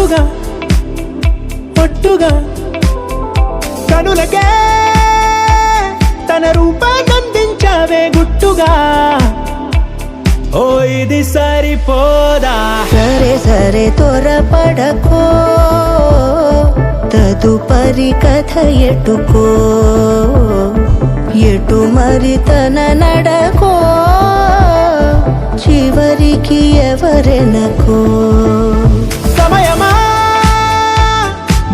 ఒట్టుగా ఒట్టుగా కనులకే తన రూపాన్నందించావే గుట్టుగా. ఓ ఇది సరిపోదా? సరే సరే త్వరపడకో, తదుపరి కథ ఎటుకో, ఎటు మరి తన నడకో, చివరికి ఎవరెనకో. సమయమా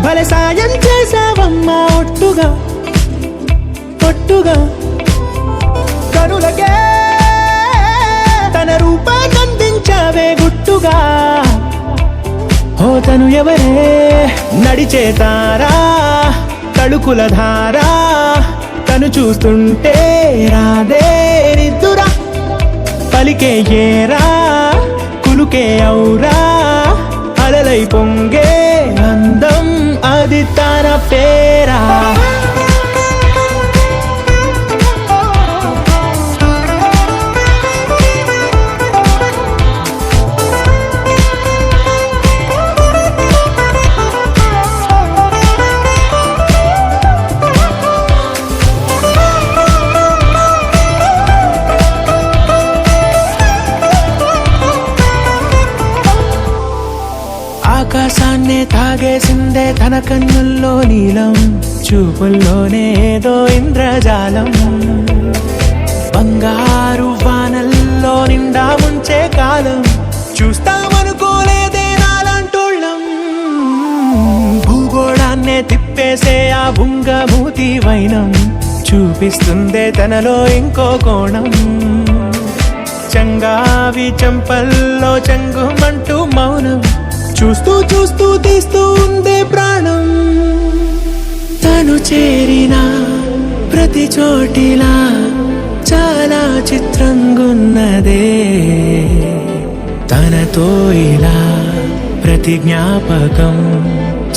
భలే సాయం చేసావమ్మా ఒట్టుగా ఒట్టుగా కనులకే తన రూపాన్నందించావే గుట్టుగా. ఓ తను ఎవరే నడిచే తారా తళుకుల ధారా, తను చూస్తుంటే రాదే నిద్దురా, పలికే ఏరా కులుకే ఔరా, అలలై పొంగే అందం అది తన పేరా. ఆకాశాన్నే తాగేసిందే తన కన్నుల్లో నీలం, చూపుల్లోనే ఏదో ఇంద్రజాలం, బంగారు వానల్లో నిండా ముంచే కాలం, చూస్తామనుకోలేదే నాలంటోళ్ళం. భూగోళాన్నే తిప్పేసే ఆ బుంగమూతి వైనం, చూపిస్తుందే తనలో ఇంకో కోణం, చంగావి చంపల్లో చంగుమంటూ మౌనం, చూస్తూ చూస్తూ తీస్తూ ఉందే ప్రాణం. తను చేరిన ప్రతి చోటిలా చాలా చిత్రంగున్నదే, తనతో ఇలా ప్రతి జ్ఞాపకం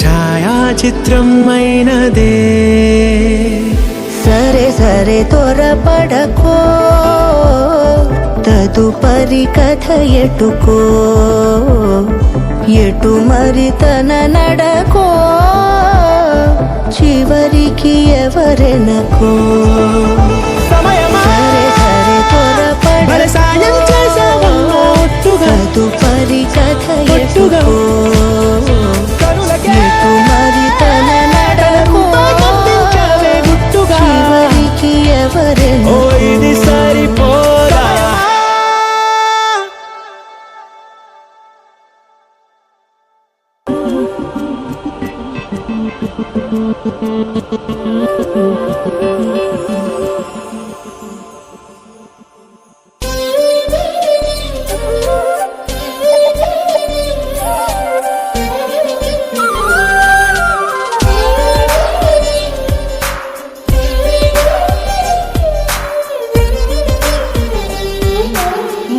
ఛాయాచిత్రం అయినదే. సరే సరే త్వరపడకో, తదుపరి కథ ఎటుకో, ఎటు మరి తన నడకో, చివరికి ఎవరెనకో. సమయమా సరే సరే భలే సాయం చేసావమ్మా ఒట్టుగా తదుపరి కథ ఒట్టుగా ఎటుకో, కనులకే ఎటు మరి తన నడకో, రూపాన్నందించావే గుట్టుగా. చివరికి ఓ ఎవరెనకో. ఇది సరిపోదా?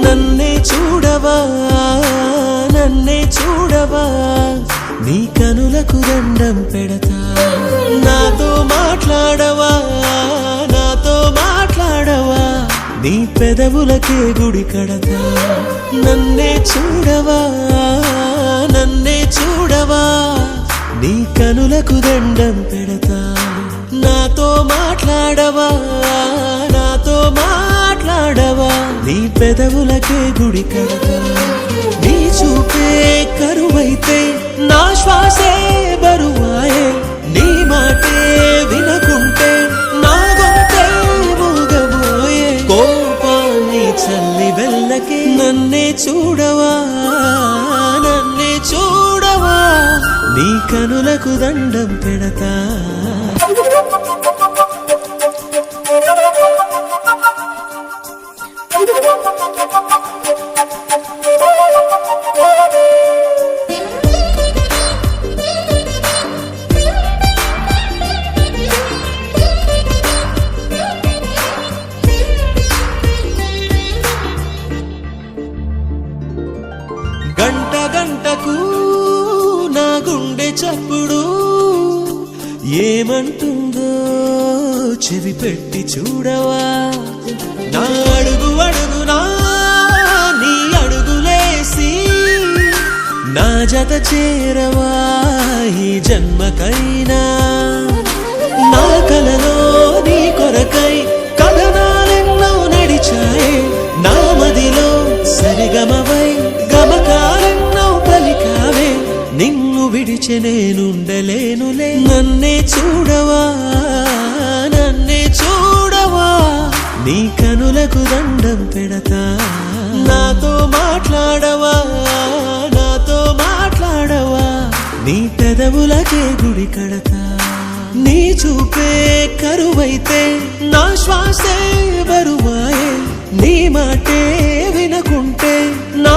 నన్నే చూడవా నన్నే చూడవా, నీ కనులకు దండం పెడతా, నాతో మాట్లాడవా నాతో మాట్లాడవా, నీ పెదవులకే గుడి కడతా. నన్నే చూడవా నన్నే చూడవా, నీ కనులకు దండం పెడతా, నాతో మాట్లాడవా నాతో మాట్లాడవా, నీ పెదవులకే గుడి కడతా. నీ చూపే కరువైతే నా శ్వాసే బరువాయే, నీ మాటే వినకుంటే నా గొంతే మూగబోయే, కోపాన్ని చల్లి వెళ్ళకే. నన్నే చూడవా నన్నే చూడవా, నీ కనులకు దండం పెడతా. గంట గంటకు నా గుండె చప్పుడు ఏమంటుందో చెవి పెట్టి చూడవా, నా అడుగు అడుగునా నీ అడుగులేసి, నా జత చేరవా ఈ జన్మకైనా నా కలలో నీ కొరకై కథనాలెన్నో నడిచాయే నా మదిలో సరిగమవై గమకాలెన్నో పలికావే నిన్ను విడిచె నేనుండలేనులే నన్నే చూడవా నన్నే చూడవా నీ కనులకు దండం పెడతా నాతో మాట్లాడవా నాతో మాట్లాడవా నీ పెదవులకే గుడి కడతా నీ చూపే కరువైతే నా శ్వాసే బరువాయే నీ మాటే వినకుంటే నా